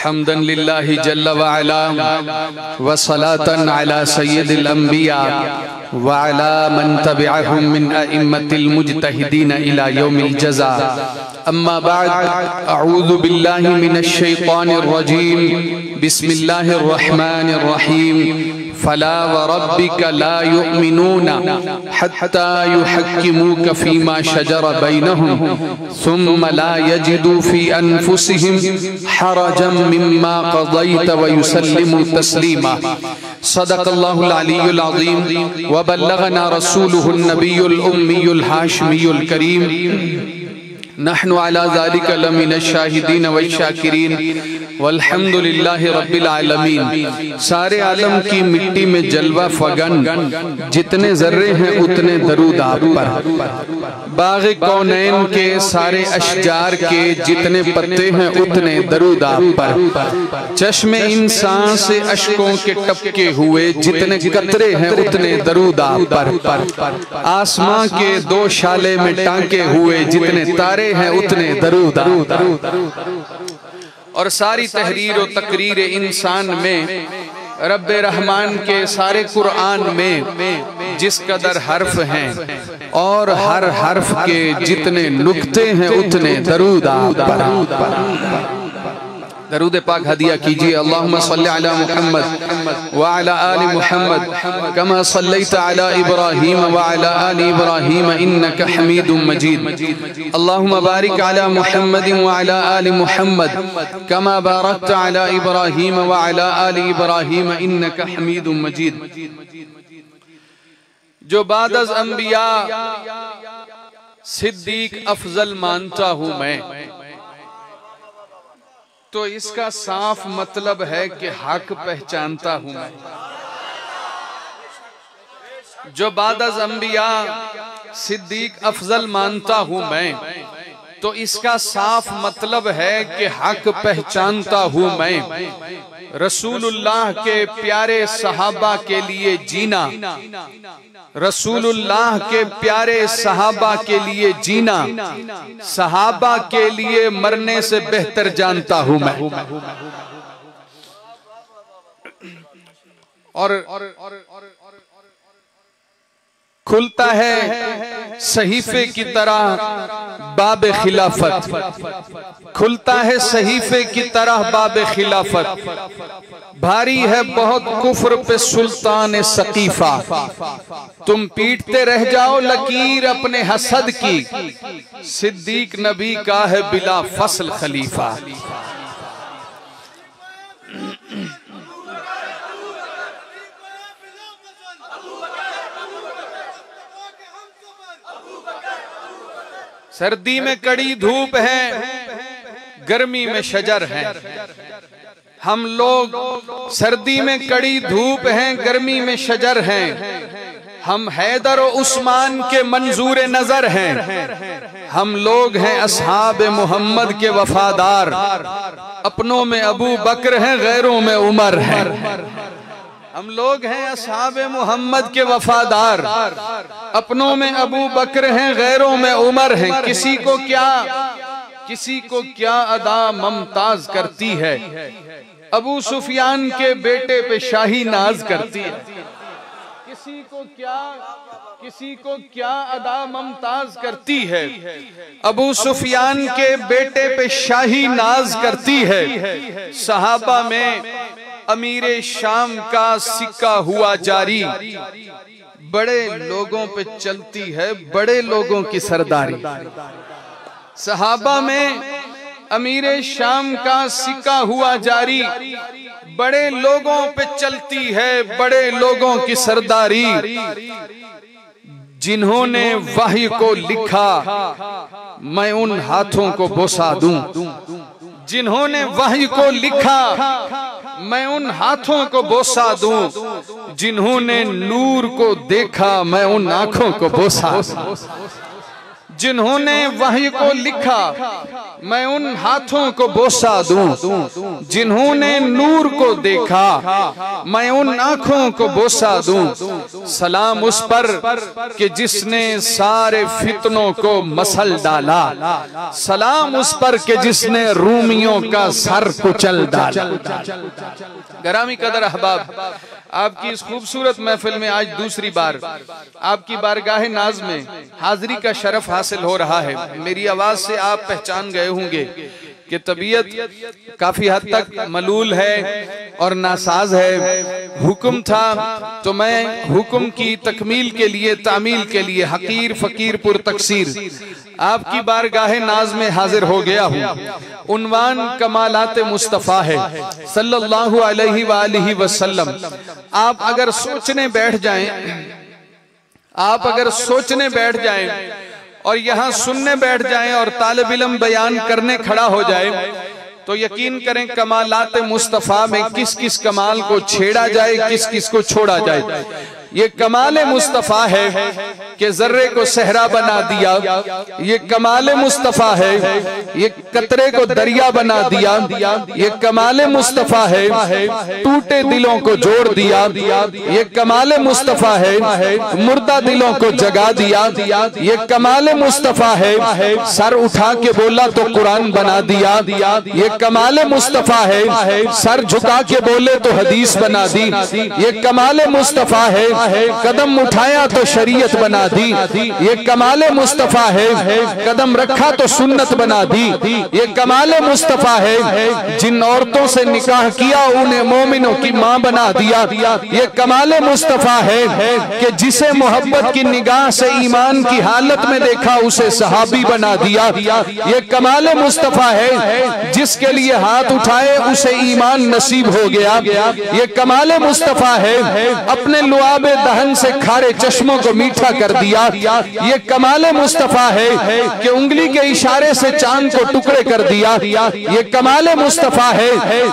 हम्दन लिल्लाहि जल्ल व अला व सलातन अला सय्यदिल अंबिया व अला मन तबिअहुम मिन अइम्मतिल मुज्तहिदीन इला यौमिल जज़ा। अम्मा बअद, अऊज़ु बिल्लाहि मिनश शैतानिर रजीम, बिस्मिल्लाहिर रहमानिर रहीम। फला व रब्बिका ला युमिनूना हत्ता युहक्किमूका फीमा शजर बैनहुम सुम्मा ला यजिदू फी अनफुसिहिम हरजम मिम्मा क़ज़ैत व युसल्लिमू तस्लीमा। सदक़ल्लाहुल अलीयुल अज़ीम व बल्लगना रसूलुहुन नबियुल उम्मियुल हाशिमियुल करीम। नहनु अला ज़ालिका लमिनश शाहिदीन व शाकिरीन वल्हम्दुलिल्लाहि रब्बिल आलमीन। सारे आलम की मिट्टी में जलवा फगन, जितने जर्रे हैं उतने दरूद आप पर। बाग़ कौनैन के सारे अशजार के जितने पत्ते हैं उतने दरूद आप पर। चश्मे इंसान से अश्कों के टपके हुए जितने कतरे हैं उतने दरूद आप पर। आसमां के दो शाले में टांके हुए जितने तारे हैं उतने दरूद। और सारी तहरीर और तकरीर इंसान में रब्बे रहमान के सारे कुरान में जिस कदर हर्फ हैं और हर हर्फ के जितने नुक्ते हैं उतने दरूद आप पर। दरूद पाक हदिया कीजिए। अल्लाहुम्मा सल्लि अला मुहम्मद व अला आलि मुहम्मद कमा सल्लैता अला इब्राहीम व अला आलि इब्राहीम इन्नका हमीदुम मजीद। अल्लाहुम्मा बारिक अला मुहम्मद व अला आलि मुहम्मद कमा बारकता अला इब्राहीम व अला आलि इब्राहीम इन्नका हमीदुम मजीद। जो बाद अज़ अंबिया सिद्दीक अफजल मानता हूँ मैं, तो इसका साफ मतलब है कि हक पहचानता हूं मैं। जो बाद अज़ अंबिया सिद्दीक अफजल मानता हूं मैं, तो इसका साफ मतलब है कि हक पहचानता हूं मैं। रसूलुल्लाह के प्यारे सहाबा के लिए जीना, रसूलुल्लाह के प्यारे सहाबा के लिए जीना, सहाबा के लिए मरने से बेहतर जानता हूं मैं। और खुलता है सहीफे की तरह बाब खिलाफत, खुलता है सहीफे की तरह बाब खिलाफत। भारी है बहुत कुफ्र पे सुल्तान सकीफा, तुम पीटते रह जाओ लकीर अपने हसद की, सिद्दीक नबी का है बिला फसल खलीफा। सर्दी में कड़ी धूप है, गर्मी में शजर है। हम लोग सर्दी में कड़ी धूप हैं, गर्मी में शजर हैं। हम हैदर और उस्मान के मंजूर नजर हैं। हम लोग हैं असहाब मोहम्मद के वफादार, अपनों में अबू बकर हैं, गैरों में उमर है। हम लोग हैं असहाब मोहम्मद के वफादार, अपनों में अबू बकर हैं, गैरों में उमर हैं। किसी को क्या अदा ममताज करती है, अबू सुफियान के बेटे पे शाही नाज करती है। किसी को क्या अदा ममताज करती है, अबू सुफियान के बेटे पे शाही नाज करती है। सहाबा में अमीरे शाम का सिक्का हुआ जारी, बड़े लोगों पे चलती है बड़े लोगों की सरदारी। सहाबा में अमीरे शाम का सिक्का हुआ जारी, बड़े लोगों पे चलती है बड़े लोगों की सरदारी। जिन्होंने वही को लिखा मैं उन हाथों को बोसा दूं, जिन्होंने वही को लिखा मैं उन हाथों को बोसा दूं, जिन्होंने नूर को देखा मैं उन आंखों को बोसा। जिन्होंने वही को लिखा, मैं उन हाथों को बोसा दूं। जिन्होंने नूर को देखा, मैं उन आंखों को बोसा दूं। सलाम उस पर कि जिसने सारे फितनों को मसल डाला। सलाम उस पर कि जिसने रूमियों का सर कुचल डाला। गरामी कदर अहबाब, आपकी इस खूबसूरत महफिल में आज दूसरी बार आपकी बारगाह नाज में हाजिरी का शरफ हासिल हो रहा है। मेरी आवाज से आप पहचान गए होंगे कि तबीयत काफी हद तक मलूल है और नासाज है। हुक्म था तो मैं हुक्म की तकमील के लिए, तामील के लिए हकीर फकीर पुर तकसीर आपकी बारगाह नाज में हाजिर हो गया हूँ। उन्वान कमालात मुस्तफ़ा है सल्लल्लाहु अलैहि वालिहि वसल्लम। आप अगर सोचने बैठ जाएं, आप अगर सोचने बैठ जाएं और यहाँ सुनने बैठ जाएं और तालिब इल्म बयान करने खड़ा हो जाए तो यकीन करें कमालात मुस्तफ़ा में किस किस कमाल को छेड़ा जाए, किस किस को छोड़ा जाए। ये कमाल मुस्तफ़ा है कि जर्रे को सहरा बना दिया। ये कमाल मुस्तफ़ा है ये कतरे को दरिया बना दिया। ये कमाल मुस्तफ़ा है टूटे दिलों को जोड़ दिया। ये कमाल मुस्तफ़ा है मुर्दा दिलों को जगा दिया। ये कमाल मुस्तफ़ा है सर उठा के बोला तो कुरान बना दिया। ये कमाल मुस्तफ़ा है सर झुका के बोले तो हदीस बना दी। ये कमाल मुस्तफ़ा है कदम उठाया तो शरीयत बना दी। ये कमाल मुस्तफ़ा है कदम रखा तो सुन्नत बना दी। ये कमाल मुस्तफ़ा है जिन औरतों से निकाह किया उन्हें मोमिनों की मां बना दिया। ये कमाल मुस्तफ़ा है कि जिसे मोहब्बत की निगाह से ईमान की हालत में देखा उसे सहाबी बना दिया। ये कमाल मुस्तफ़ा है जिसके लिए हाथ उठाए उसे ईमान नसीब हो गया। ये कमाल मुस्तफ़ा है अपने लुआबे दहन से खारे चश्मों को मीठा कर दिया। ये कमाल मुस्तफ़ा है कि उंगली के इशारे से चांद को टुकड़े कर दिया। ये कमाल मुस्तफ़ा है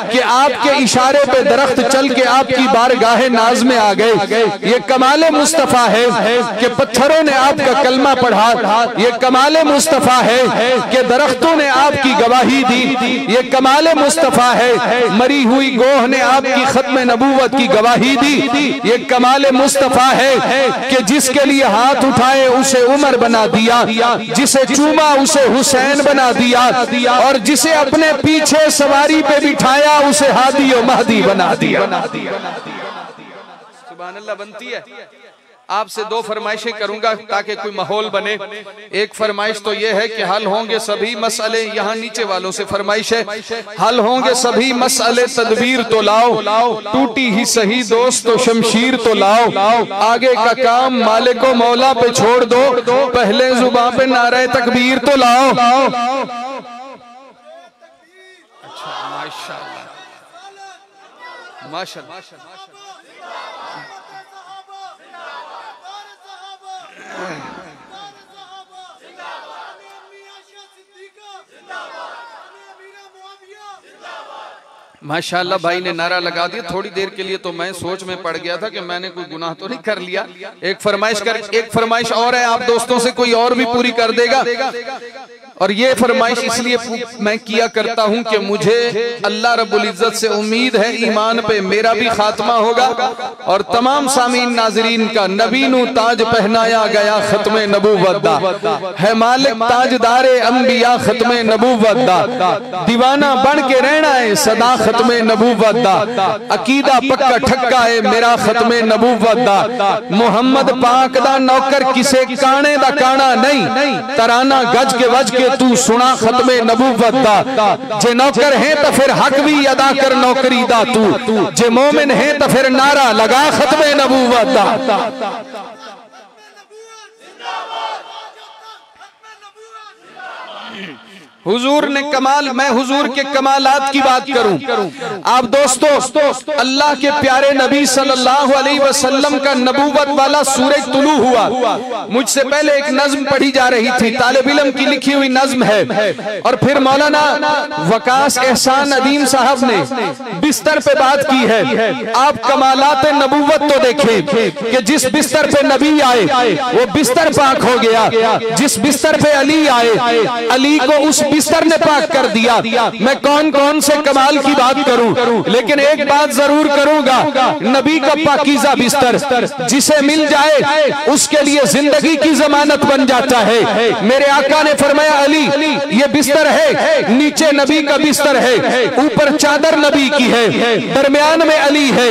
कि आपके इशारे पे दरख्त चल के आपकी बारगाह नाज में आ गए। ये कमाल मुस्तफ़ा है कि पत्थरों ने आपका कलमा पढ़ा। ये कमाल मुस्तफ़ा है कि दरख्तों ने आपकी गवाही दी। ये कमाल मुस्तफ़ा है मरी हुई गोह ने आपकी खत्म नबूवत की गवाही दी। ये कमाल मुस्तफ़ा है कि जिसके लिए हाथ उठाए उसे उमर बना दिया, जिसे चूमा उसे हुसैन बना दिया और जिसे अपने पीछे सवारी पे बिठाया उसे हादी और महदी बना दिया। सुभान अल्लाह। बनती है आपसे दो फरमाइशें करूंगा ताकि कोई माहौल बने। एक फरमाइश तो यह है कि हल होंगे सभी मसले, यहाँ नीचे वालों से फरमाइश है, हल होंगे सभी मसले तदबीर तो लाओ, टूटी ही सही दोस्त तो शमशीर तो लाओ, आगे का काम मालिको मौला पे छोड़ दो, पहले जुबान पे नारे तकबीर तो लाओ। अच्छा माशाअल्लाह माशाअल्लाह। माशाअल्लाह भाई ने नारा लगा दिया। थोड़ी देर के लिए तो मैं सोच में पड़ गया था कि मैंने कोई गुनाह तो नहीं कर लिया। एक फरमाइश और है, आप दोस्तों से कोई और भी पूरी कर देगा। और ये फरमाइश इसलिए मैं किया करता हूं कि मुझे अल्लाह रब्बुल इज्जत से उम्मीद है ईमान पे मेरा भी खात्मा होगा और तमाम सामीन नाजरीन का। नबी नू ताज पहनाया गया खत्मे नबूवत दा है मालिक ताजदारे अंबिया खत्मे नबूवत दा, दीवाना बन के रहना है सदा खत्मे नबूवत दा, अकीदा पक्का ठक्का है मेरा खत्मे नबूवत दा, मोहम्मद पाक दा नौकर किसे काने दा काना नहीं, तराना गज के वज के तू सुना खत्मे नबूवत दा, जे नौकर है तो फिर हक भी अदा कर नौकरी दा तू, जे मोमिन है तो फिर नारा लगा खत्मे नबूवत दा। हुजूर ने कमाल, मैं हुजूर के कमालात की बात करूं। आप दोस्तों अल्लाह के प्यारे नबी सल्लल्लाहु अलैहि वसल्लम का नबूवत वाला सूरज तुलू हुआ। मुझसे पहले एक नज्म पढ़ी जा रही थी, तालिब इल्म की लिखी हुई नज्म है, और फिर मौलाना वकास एहसान अदीम साहब ने बिस्तर पे बात की है। आप कमालात नबूवत तो देखें कि जिस बिस्तर पे नबी आए वो बिस्तर पाक हो गया, जिस बिस्तर पे अली आए अली को उस बिस्तर ने पाक कर दिया। मैं कौन कौन से कमाल की बात करूं, लेकिन एक बात जरूर करूंगा, नबी का पाकीज़ा बिस्तर जिसे मिल जाए उसके लिए जिंदगी की जमानत बन जाता है। मेरे आका ने फरमाया अली ये बिस्तर है, नीचे नबी का बिस्तर है, ऊपर चादर नबी की है, दरमियान में अली है।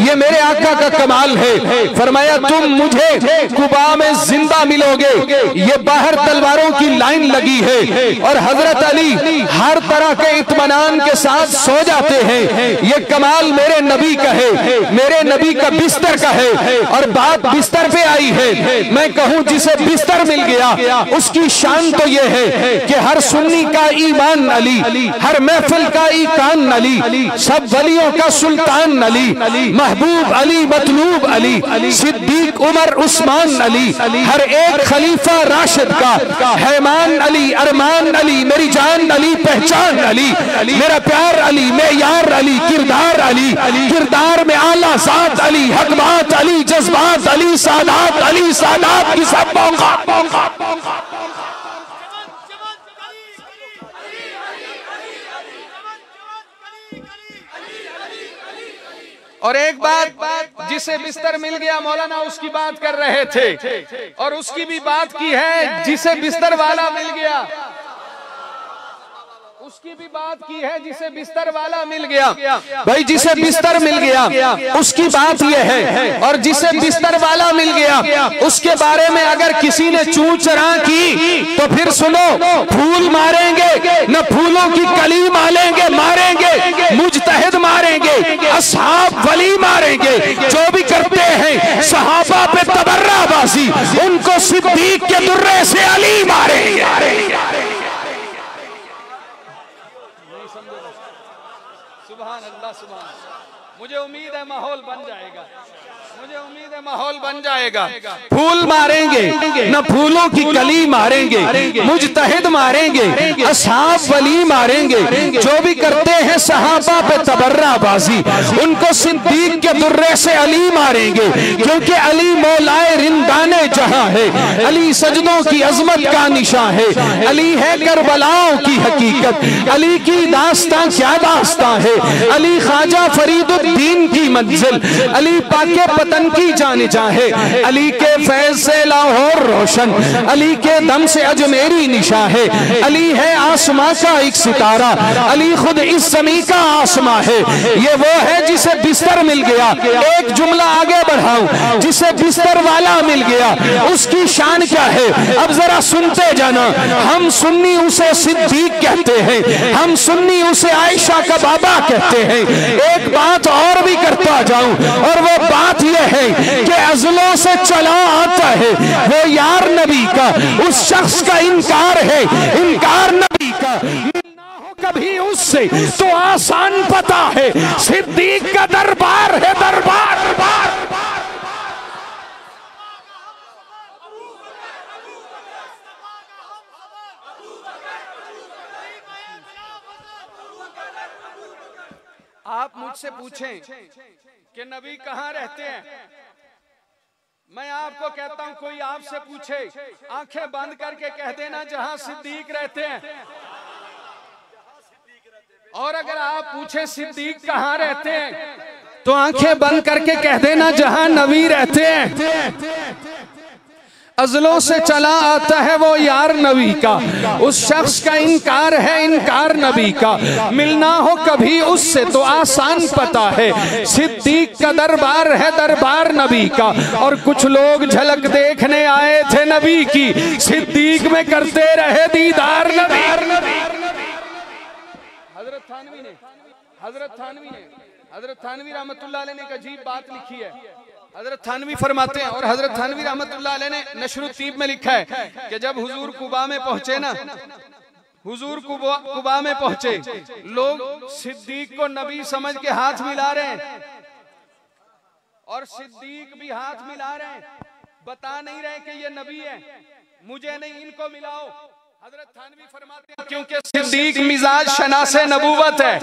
ये मेरे आका का कमाल है। फरमाया तुम मुझे कुबा में जिंदा मिलोगे, ये बाहर तलवारों की लाइन लगी है और हजरत अली हर तरह के इत्मीनान के साथ सो जाते हैं। ये कमाल मेरे नबी का है, मेरे नबी का बिस्तर का है। और बात बिस्तर पे आई है, मैं कहूं जिसे बिस्तर मिल गया उसकी शान तो ये है कि हर सुन्नी का ईमान अली, हर महफिल का ईकान अली, सब वलियों का सुल्तान अली, महबूब अली, मतलूब अली, सिद्दीक उमर उस्मान अली, हर एक खलीफा राशिद का हैमान अली, अरमान अली, मेरी जान अली, पहचान अली, मेरा प्यार अली, मैं यार अली, किरदार अली, किरदार में आला ज़ात अली, हकमात अली, जज्बात अली, सादात अली, सादात की सब मौका। और एक बात जिसे बिस्तर मिल गया मौलाना उसकी बात कर रहे थे, और उसकी भी बात की है जिसे बिस्तर वाला मिल गया, उसकी भी बात की है जिसे बिस्तर वाला मिल गया। भाई जिसे बिस्तर मिल गया उसकी बात यह है, और जिसे बिस्तर वाला मिल गया उसके बारे में अगर किसी ने चूं चरा की तो फिर सुनो, फूल मारेंगे न फूलों की कली मारेंगे, मुजतहिद मारेंगे, असहाब वली मारेंगे, जो भी करते हैं सहाबा पे तबर्राबाजी उनको सिद्दीक के दुर्रे से अली मारेंगे। सुभान अल्लाह, सुभान। मुझे उम्मीद है माहौल बन जाएगा, मुझे उम्मीद है माहौल बन जाएगा। फूल मारेंगे न फूलों की कली मारेंगे, मुजतहिद मारेंगे, असहाब वली मारेंगे, जो भी करते हैं सहाबा पे तबर्राबाजी उनको सिद्दीक के दुर्रे से अली मारेंगे। क्योंकि अली मौलाए रिंदाने जहां है, अली सजदों की अजमत का निशान है, अली है करबलाओं की हकीकत, अली की दास्तां क्या दास्तां है, अली ख्वाजा फरीदुद्दीन की मंजिल, अली पाके पतन की जाने चाहे, अली के फैज से लाहौर रोशन, अली के दम से अजमेरी निशा है, अली है आसमां का एक सितारा, अली खुद इस ज़मीं का आसमां है। ये वो है जिसे बिस्तर मिल गया। एक जुमला आगे बढ़ाऊं, जिसे बिस्तर वाला मिल गया उसकी शान क्या है, अब जरा सुनते जाना। हम सुन्नी उसे सिद्दीक कहते हैं, हम सुन्नी उसे आयशा का बाबा कहते हैं। एक बात और भी करता जाऊं, और वो बात यह है कि अज़लों से चला आता है वो यार नबी का, उस शख्स का इनकार है, इनकार नबी का ना हो कभी उससे तो आसान पता है, सिद्दीक का दरबार है, दरबार। आप मुझसे पूछें कि नबी कहाँ रहते हैं, मैं आपको कहता हूं कोई आपसे पूछे आंखें बंद करके कह देना जहां सिद्दीक रहते हैं। और अगर आप पूछे सिद्दीक कहाँ रहते हैं तो आंखें बंद करके कह देना जहां नबी रहते हैं। अज़लों से चला आता है वो यार नबी का, उस शख्स का इनकार है, इनकार नबी का। मिलना हो कभी उससे तो आसान पता है, सिद्दीक का दरबार है, दरबार नबी का। और कुछ लोग झलक देखने आए थे नबी की, सिद्दीक में करते रहे दीदार नबी। हजरत थानवी रहमतुल्लाह अलैह ने एक अजीब बात लिखी है। हजरत थानवी फरमाते हैं, और हजरत थानवी रहमतुल्लाह अलैह ने नशरुत्तीब में लिखा है कि जब हुजूर कुबा में पहुंचे ना, हुजूर कुबा में पहुंचे, लोग सिद्दीक को नबी समझ के हाथ मिला रहे हैं और सिद्दीक भी हाथ मिला रहे हैं, बता नहीं रहे कि ये नबी है, मुझे नहीं इनको मिलाओ। हजरत थानवी फरमाते हैं क्योंकि सिद्दीक मिजाज शनासे नबूवत है।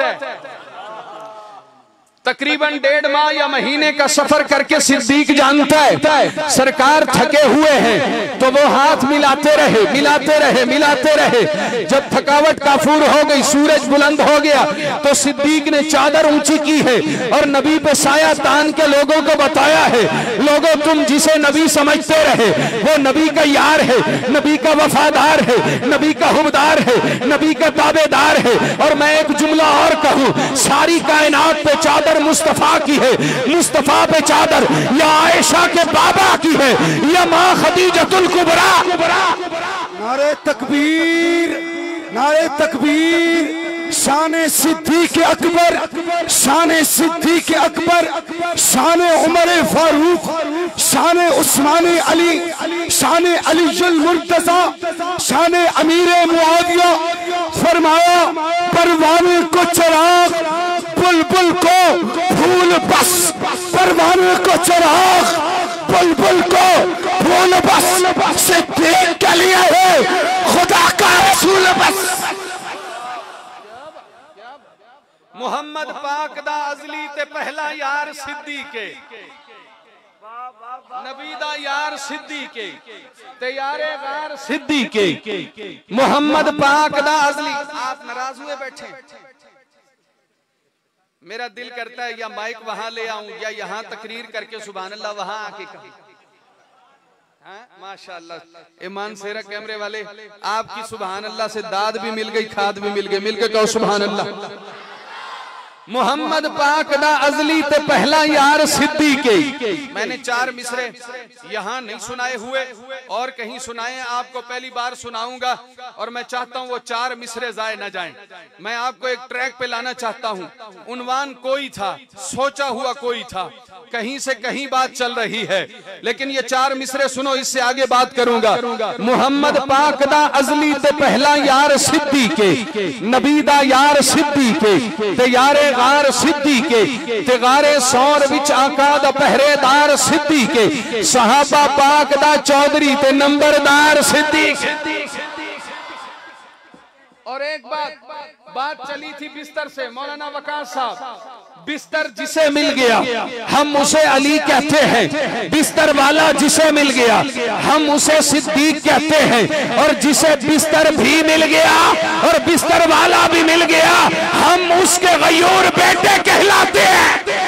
तकरीबन 1.5 माह या महीने का सफर करके सिद्दीक जानता है सरकार थके हुए हैं, तो वो हाथ मिलाते रहे मिलाते रहे मिलाते रहे। जब थकावट काफूर हो गई, सूरज बुलंद हो गया, तो सिद्दीक ने चादर ऊंची की है और नबी पे साया तान के लोगों को बताया है, लोगों तुम जिसे नबी समझते रहे वो नबी का यार है, नबी का वफादार है, नबी का हुबदार है, नबी का ताबेदार है। और मैं एक जुमला और कहूं, सारी कायनात पे चादर मुस्तफा की है, मुस्तफा पे चादर या आयशा के बाबा की है या मां खदीजतुल कुबरा। नारे तकबीर, नारे तकबीर। शाने सिद्दीक अकबर, शाने सिद्दीक अकबर, शाने उमर फारूक, शाने उस्माने अली, शाने अलीजुल मुर्तजा, शाने अमीरे मुआविया। फरमाया परवाने को चिराग, बुलबुल को फूल बस, परवाने को चिराग, बुलबुल को फूल बस, सिद्दीक के लिए है खुदा का रसूल बस। मुहम्मद पाक दा अजली ते पहला यार सिद्दीके, नबी दा यार सिद्दीके ते यारे गार सिद्दीके, मुहम्मद पाक दा अजली। आप नाराज हुए बैठे, मेरा दिल करता है या माइक वहां ले आऊं या यहां तकरीर करके सुभान अल्लाह वहां आके कहूं। माशाअल्लाह ईमान सेरा कैमरे वाले, आपकी सुभान अल्लाह से दाद भी मिल गई, खाद भी मिल गई, मिलकर कहो सुभान अल्लाह। मुहम्मद पाक दा अजली ते पहला यार सिद्दीके। मैंने 4 मिसरे यहाँ नहीं सुनाए हुए और कहीं सुनाए, आपको पहली बार सुनाऊंगा और मैं चाहता हूँ वो 4 मिसरे जाए ना जाएं। मैं आपको एक ट्रैक पे लाना चाहता हूँ। उन्वान कोई था, सोचा हुआ कोई था, कहीं से कहीं बात चल रही है, लेकिन ये 4 मिसरे सुनो, इससे आगे बात करूंगा। मुहम्मद पाक दा अजली ते पहला यार सिद्दीके, नबी दा यार सिद्दीके ते यारे गार सिद्दीके ते गारे सौर विच आका दा पहरेदार सिद्दीके, सहाबा पाक दा चौधरी ते नंबरदार सिद्दीके। और एक बात चली थी बिस्तर से, मौलाना वकास साहब, बिस्तर जिसे मिल गया हम उसे अली कहते हैं, बिस्तर वाला जिसे मिल गया हम उसे सिद्दीक कहते हैं, और जिसे बिस्तर भी मिल गया और बिस्तर वाला भी मिल गया हम उसके गयूर बेटे कहलाते हैं।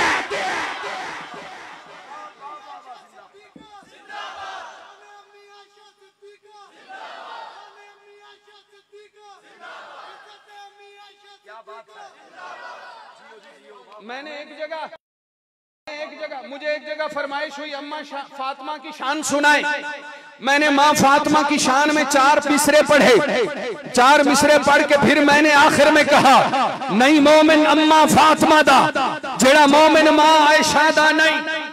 मैंने एक जगह मुझे एक जगह फरमाइश हुई अम्मा फातिमा की शान सुनाए। मैंने माँ फातिमा की शान में 4 मिसरे पढ़े, 4 मिसरे पढ़ के फिर मैंने आखिर में कहा, नहीं मोमिन अम्मा फातिमा दा, जेड़ा मोमिन माँ आयशा दा नहीं।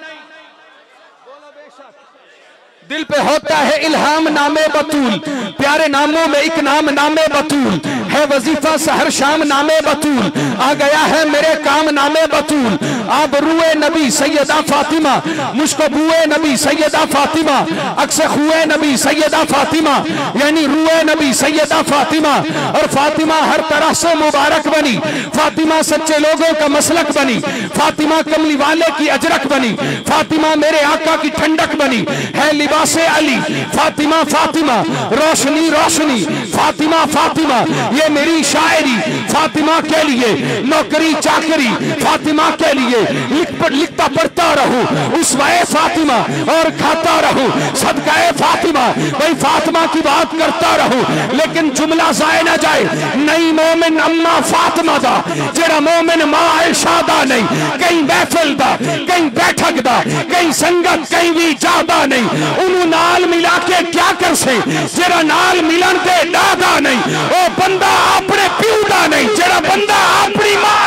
दिल पे होता है इल्हाम नामे बतूल, प्यारे नामों में एक नाम नामे बतूल है, वजीफा सहर शाम नामे बतूल, आ गया है मेरे काम नामे बतूल। आप रुए नबी सैयदा फातिमा, मुझको बुए नबी सैयदा फातिमा, अक्सर हुए नबी सैयदा फातिमा, यानी रुए नबी सैयदा फातिमा। और फातिमा हर तरह से मुबारक बनी, फातिमा सच्चे लोगों का मसलक बनी, फातिमा कमली वाले की अजरक बनी, फातिमा मेरे आका की ठंडक बनी है, लिबासे अली फातिमा फातिमा, रोशनी रोशनी फातिमा फातिमा। ये मेरी शायरी फातिमा के लिए, नौकरी चाकरी फातिमा के लिए, लिखता पढ़ता रहूं उस वाए फातिमा और खाता रहूं सदकाए फातिमा। भाई फातिमा की बात करता रहूं लेकिन जुमला जाए ना जाए। नहीं मोमिन अम्मा फातिमा दा, जेड़ा मोमिन मां आयशा दा नहीं, कहीं महफिल दा, कहीं बैठक दा, कहीं संगत, कहीं भी ज्यादा नहीं, उन्होंने नाल मिला के क्या कर से, जेड़ा नाल मिलन दे दादा नहीं, ओ बंदा अपने प्यू दा नहीं, जेड़ा बंदा अपनी मां।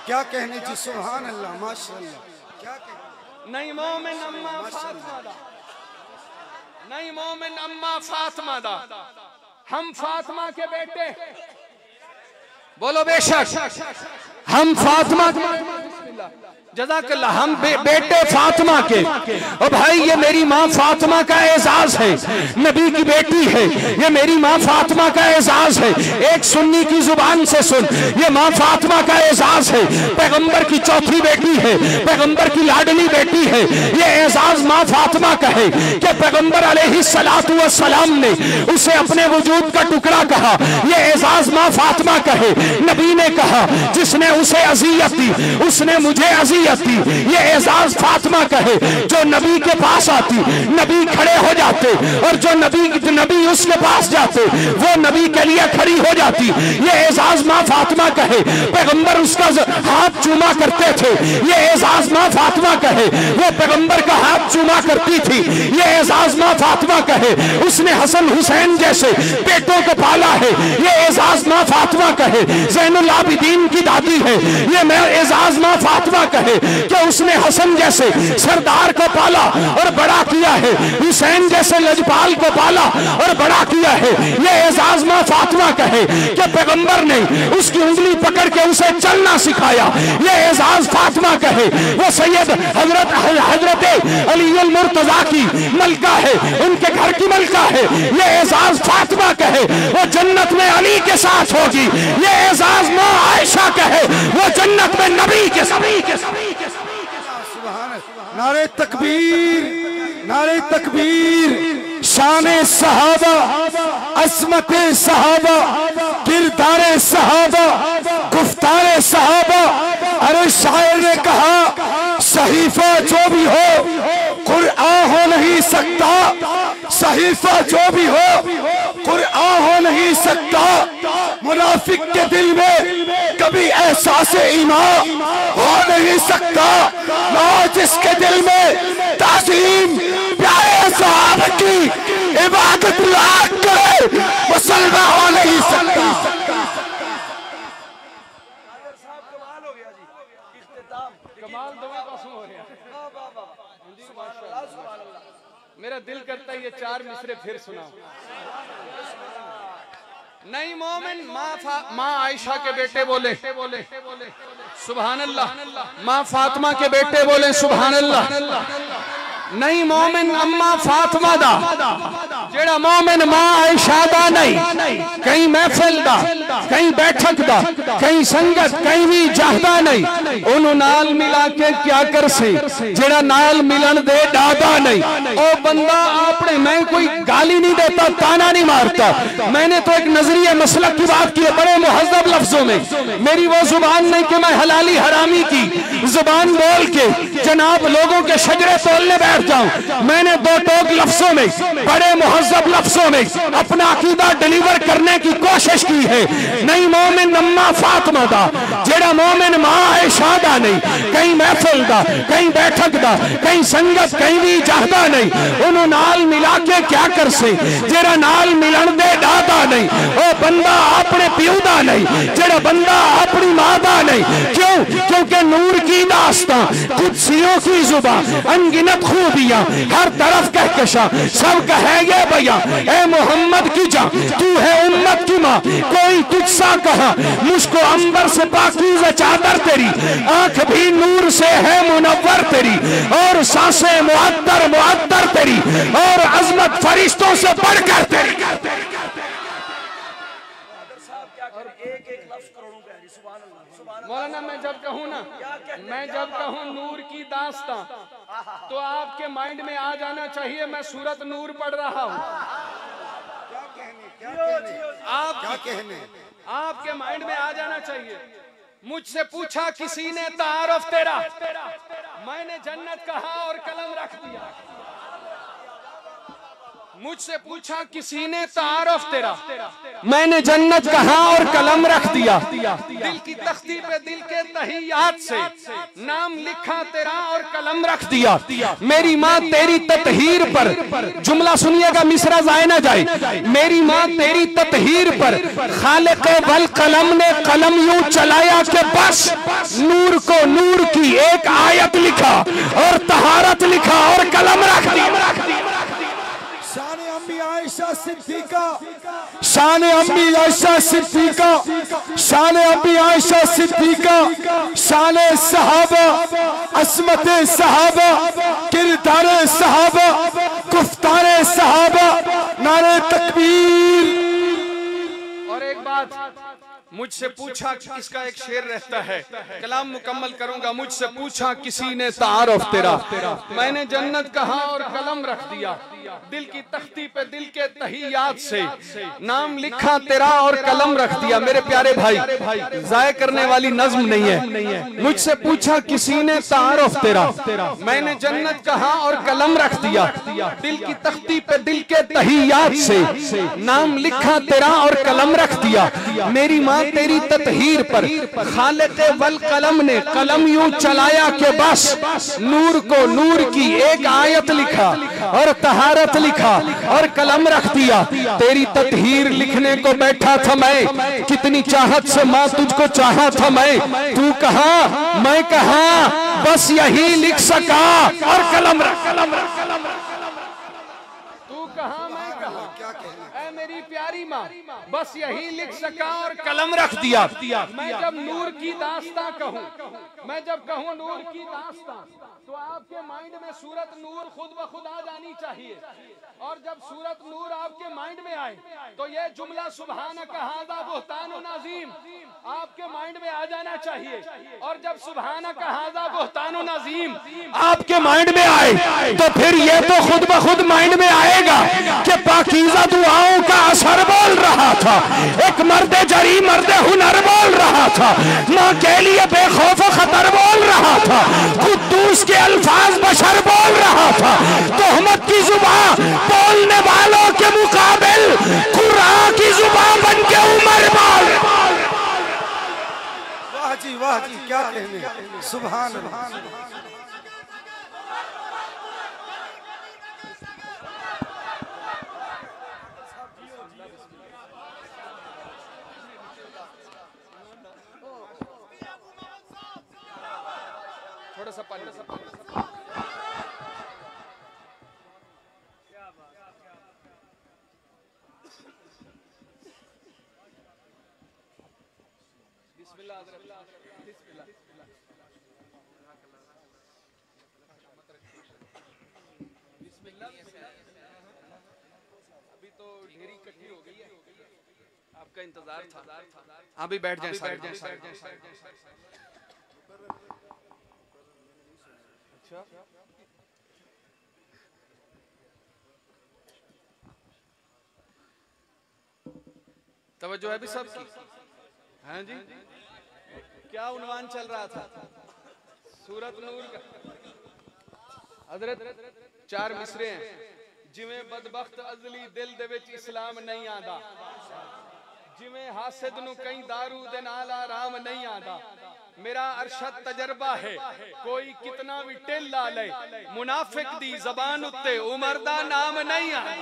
क्या कहने जी, सुभान अल्लाह, माशाअल्लाह, क्या कहने। नहीं मोमिन अम्मा फातिमा दा, नहीं मोमिन अम्मा फातिमा दा, हम फातिमा के बेटे, बोलो बेशक हम फातिमा, जज़ाकल्लाह, हम बेटे फातिमा के। और भाई ये मेरी माँ फातिमा का एजाज है, नबी की बेटी है, ये मेरी माँ फातिमा का एजाज है। एक सुन्नी की जुबान से सुन, ये माँ फातिमा का एजाज है, पैगंबर की चौथी बेटी है, पैगंबर की लाडली बेटी है। ये एजाज माँ फातिमा का है कि पैगंबर अलैहिस्सलातु वस्सलाम ने उसे अपने वजूद का टुकड़ा कहा। ये एजाज माँ फातिमा का है। नबी ने कहा जिसने उसे अज़ियत दी उसने मुझे अज़ियत दी। ये एजाज फातिमा का है। जो नबी के पास आती, नबी खड़े हो जाते, और जो नबी उसके पास जाते वो नबी के लिए खड़ी हो जाती। ये एजाज माँ फातिमा का है। पैगंबर उसका हाथ चूमा करते थे। ये एजाज माँ फातिमा का है। वो पैगंबर का हाथ चूमा करती थी। ये एजाज माँ फातिमा का है। उसने हसन हुसैन जैसे बेटों को पाला है। ये एजाज माँ फातिमा का है। ज़ैनुल आबिदीन की दादी है। ये मैं एजाज माँ फातिमा का है कि उसने हसन जैसे सरदार को पाला और बड़ा किया है, हुसैन जैसे लजपाल को पाला और बड़ा किया है। ये एजाज माँ फातिमा का है कि पैगंबर ने उसकी उंगली पकड़ के उसे चलना सिखाया। ये एजाज फातिमा का है। वो सैयद हजरत अली अल मुर्तजा की मलका है, उनके घर की मलका है। ये एजाज फातिमा का है। वो जन्नत में अली के साथ होगी। ये एजाज माँ आयशा का है। वो जन्नत में नबी के सभी नारे तकबीर, नारे तकबीर। शाने सहाबा, अस्मते सहाबा, किरदारे सहाबा, गुफ्तारे सहाबा। अरे शायर ने कहा सहीफा जो भी हो कुरआन हो नहीं सकता, सहीफा जो भी हो कुरआन हो नहीं सकता। मुनाफिक के दिल में कभी एहसास ईमान हो नहीं सकता। जिसके दिल में ताज़ीम प्यारे सहाबा की इबादत लाख करे मुसलमान हो नहीं सकता। मेरा दिल करता है ये चार मिसरे फिर सुनाओ। नहीं मोमिन माँ आयशा के बेटे बोले सुभान अल्लाह, माँ फातिमा के बेटे बोले सुभान अल्लाह। नहीं मोमिन अम्मा फातिमा दा, जेड़ा मोमिन माँ आयशा दा नहीं, कहीं महफिल दा, कहीं बैठक दा, कहीं संगत, कहीं भी जाहदा नहीं, उन्होंने नाल मिला के क्या कर से, जेड़ा नाल मिलन दे डादा नहीं। ओ बंदा आपने, मैं कोई गाली नहीं देता, ताना नहीं मारता, मैंने तो एक नजरिए मसलक की बात की है बड़े मुहज़्ज़ब लफ्जों में। मेरी वो जुबान नहीं कि मैं हलाली हरामी की जुबान बोल के जनाब लोगों के शजरे तोलने बैठ जाऊं। मैंने दो टोक लफ्जों में, बड़े मुहज़्ज़ब लफ्जों में अपना अकीदा डिलीवर करने की कोशिश की है। नहीं मोमिन अम्मा फातिमा दा, जेड़ा मोमिन माँ आयशा दा नहीं, कहीं महफिल दा, कहीं बैठक दा, कहीं संगत, कहीं भी जाहदा नहीं, उन्होंने नाल मिला के क्या कर से, जेड़ा नाल मिलन दे डादा नहीं। ओ बंदा अपने प्यू दा नहीं, जेड़ा बंदा अपनी माँ दा नहीं। क्यों? क्योंकि नूर की दास्तां, कुदसियों की जुबान, अनगिनत खूबियां, हर तरफ कहकशा, सब कहेंगे भैया ए मोहम्मद की जान, तू है उम्मत की माँ, कोई तुझसा कहा, मुझको अंबर से पाकीज़ा चादर तेरी, आंख भी नूर से है मुनव्वर तेरी, और सांसें मुअत्तर मुअत्तर तेरी, और अजमत फरिश्तों से बढ़कर तेरी। मौलाना मैं जब कहूँ ना, मैं जब कहूँ नूर की दास्तां, तो आपके माइंड में आ जाना चाहिए मैं सूरत नूर पढ़ रहा हूँ। आपके माइंड में आ जाना चाहिए। मुझसे पूछा किसी ने तारुफ तेरा, मैंने जन्नत कहा और कलम रख दिया। मुझसे पूछा किसी ने तारुफ तेरा, मैंने जन्नत कहा और कलम रख दिया। दिल की तख्ती पे दिल के तहियात से नाम लिखा तेरा और कलम रख दिया। मेरी माँ तेरी ततहीर पर, जुमला सुनिएगा मिसरा जाए ना जाए, मेरी माँ तेरी ततहीर पर खालिक वल कलम ने कलम यूं चलाया कि बस नूर को नूर की एक आयत लिखा और तहारत लिखा और कलम रख दिया। आयशा सिद्दीका, शान अम्मी आयशा सिद्दीका, शान अम्मी आयशा सिद्दीका, शान सहाबा, अस्मत सहाबा, किरदार सहाबा, गुफ्तार सहाबा, नारे तकबीर। और एक बात मुझसे पूछा, इसका एक शेर रहता है, कलाम मुकम्मल करूंगा। मुझसे पूछा किसी ने तारुफ तेरा, मैंने जन्नत कहा और कलम रख दिया। दिल की तख्ती पे दिल के तहियात से नाम लिखा तेरा और कलम रख दिया। मेरे प्यारे भाई, जाया करने वाली नज्म नहीं है। मुझसे पूछा किसी ने तारुफ तेरा, मैंने जन्नत कहा और कलम रख दिया। दिल की तख्ती पे दिल के तहियात से नाम लिखा तेरा और कलम रख दिया। मेरी माँ तेरी ततहीर पर खालिक वल कलम ने कलम यूं चलाया कि बस नूर को नूर की एक आयत लिखा और तहारत लिखा और कलम रख दिया। तेरी ततहीर लिखने को बैठा था मैं, कितनी चाहत से माँ तुझको चाहा था मैं। तू कहा मैं कहा, बस यही लिख सका और कलम रख, कलम रख, कलम रख। तू कहा मैं कहा, ऐ मेरी प्यारी माँ, बस यही लिख सका और कलम रख दिया। मैं जब नूर की दास्तां कहूँ, मैं जब कहूँ नूर की दास्तां, तो आपके माइंड में सूरत नूर खुद ब खुद आ जानी चाहिए। और जब सूरत नूर आपके माइंड में आए तो ये जुमला सुभानक हाज़ा बुहतानुन अज़ीम आपके माइंड में आ जाना चाहिए। और जब सुभानक हाज़ा बुहतानुन अज़ीम आपके माइंड में आए तो फिर ये तो खुद ब खुद माइंड में आएगा कि पाकीज़ा दुआओं का असर बोल रहा था, एक मर्दे जरी मर्दे हुनर बोल रहा था, माँ के लिए बेखौफ खतर बोल रहा था, कुद्दूस के अल्फाज बशर बोल रहा था। तोहमत की जुबान बोलने वालों के मुकाबिल कुरान की जुबान बन के उमर बोल। वाह जी क्या कहने, सुभान अल्लाह। थोड़ा सा पानी, अभी तो ढेरी इकट्ठी हो गई है, आपका इंतजार था। अभी बैठ जाएं, बैठ जाएं। अच्छा, तवज्जो है भी सबकी? हाँ जी, क्या उन्वान चल रहा था? सूरत नूर का हजरत चार मिसरे हैं। जिवें बदबख्त अजली दिल दे विच इस्लाम नहीं आंदा, जिवें हासिद नू कई दारू दे नाल आराम नहीं आंदा। मेरा अरशद तजर्बा है, कोई कितना भी टिल ला ले, मुनाफिक दी जबान उत्ते उमर दा नाम नहीं आंदा।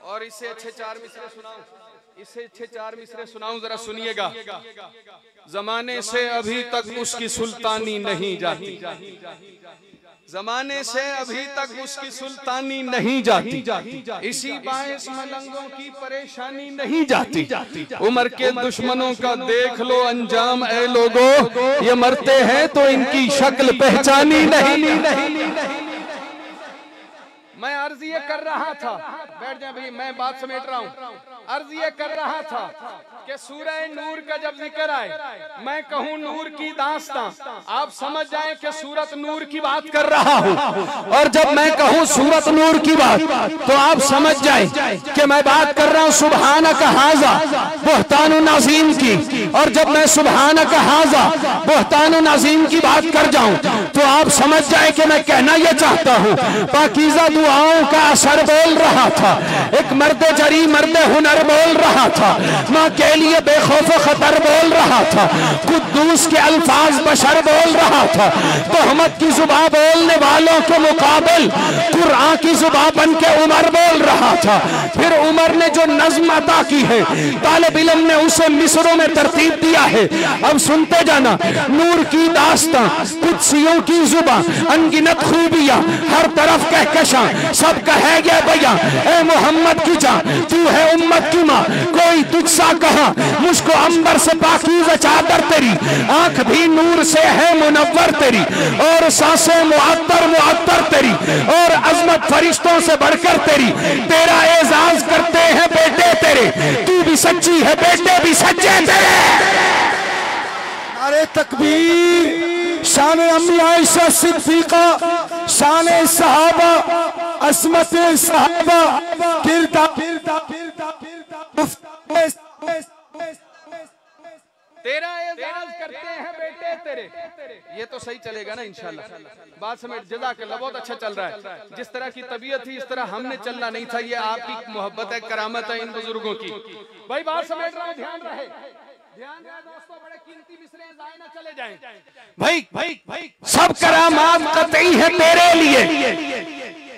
और इससे अच्छे चार मिसरे सुनाऊं, इससे अच्छे चार मिसरे सुनाऊं, जरा सुनिएगा। जमाने से अभी तक उसकी सुल्तानी नहीं जाती, जमाने से अभी तक उसकी सुल्तानी नहीं जाती, इसी बायस मलंगों की परेशानी नहीं जाती। उमर के दुश्मनों का देख लो अंजाम ऐ लोगों, ये मरते हैं तो इनकी शक्ल पहचानी नहीं। मैं अर्ज ये कर रहा था, बैठ जाए भाई, मैं बात समेट रहा हूँ। अर्ज ये कर रहा था कि सूरह नूर का जब जिक्र आए, मैं कहूँ नूर की दास्तां, आप समझ जाएं कि सूरत नूर की बात कर रहा हूँ। और जब मैं कहूँ सूरत नूर की बात, तो आप समझ जाएं कि मैं बात कर रहा हूँ सुभानक हाज़ा बुहतानुन अज़ीम की। और जब मैं सुभानक हाज़ा बुहतानुन अज़ीम की बात कर जाऊं, तो आप समझ जाएं कि मैं कहना यह चाहता हूँ, पाकीज़ा दुआओं का असर बोल रहा था, एक मर्दे जरी मर्दे हुनर बोल रहा था, माँ के लिए बेखौफ खतर बोल रहा था, कुद्दूस के अल्फाज बशर बोल रहा था। तोहमत की जुबान बोलने वालों के मुकाबिल कुरान की जुबान बन के उमर बोल रहा था। फिर उमर ने जो नज्म अता की है, तालिब इल्म ने उसे मिसरों में तरतीब दिया है। अब सुनते जाना। नूर की दास्तां, कुदसियों की जुबान, अनगिनत खूबियां, हर तरफ कहकशां, सब कहेंगे भैया ए मोहम्मद की जान तू है उम्मत की माँ, कोई तुझसा कहा मुझको अंबर से पाकीज़ा चादर तेरी, आंख भी नूर से है मुनव्वर तेरी, और सांसें मुअत्तर मुअत्तर तेरी, और अजमत फरिश्तों से बढ़कर तेरी, तेरा एजाज करते हैं बेटे तेरे, तू भी सच्ची है बेटे भी सच्चे तेरे। अरे तकबीर, शान अम्मी आयशा सिद्दीका, शान सहाबा, असमत सहाबा, तेरा एजाज करते हैं बेटे तेरे। ये तो सही चलेगा ना इंशाल्लाह। बात समेट, जज़ाकल्लाह, बहुत अच्छा चल रहा है। जिस तरह की तबीयत थी इस तरह हमने चलना नहीं था। ये आपकी मोहब्बत है, करामत है इन बुजुर्गों की। भाई बात समेट रहा हूं, ध्यान रहे, ध्यान रहे दोस्तों, बड़े कीमती मिसरे जाए ना चले जाएं। भाई भाई भाई सब करामात कतई है तेरे लिए,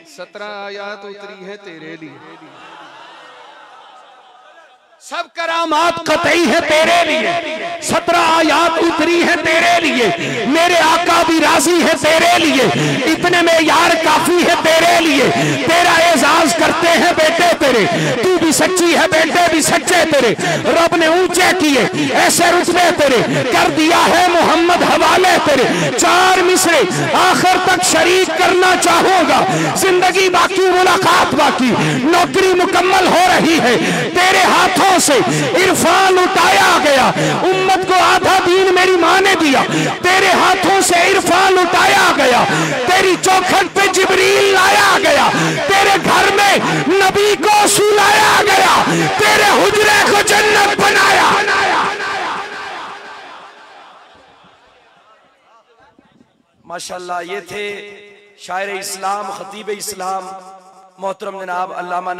17 आयत उतरी है तेरे लिए। सब करामात कतई है तेरे लिए, 17 आयात उतरी है तेरे लिए, मेरे आका भी राजी है तेरे लिए, इतने में यार काफी है तेरे लिए, तेरा एजाज करते हैं बेटे तेरे, तू भी सच्ची है बेटे भी सच्चे तेरे, रब ने ऊंचे किए ऐसे रुतबे तेरे, कर दिया है मोहम्मद हवाले तेरे। 4 मिसरे आखिर तक शरीक करना चाहूंगा, जिंदगी बाकी मुलाकात बाकी, नौकरी मुकम्मल हो रही है, तेरे हाथों से इरफान उठाया गया, उम्मत को आधा दीन मेरी मां ने दिया, तेरे हाथों से इरफान उठाया गया, तेरी चौखट पे जिब्रील लाया गया, तेरे घर में नबी को सुलाया गया, तेरे हुजरे को जन्नत बनाया। माशाअल्लाह, ये थे शायर इस्लाम, खतीब इस्लाम मोहतरम जनाब अल्लामा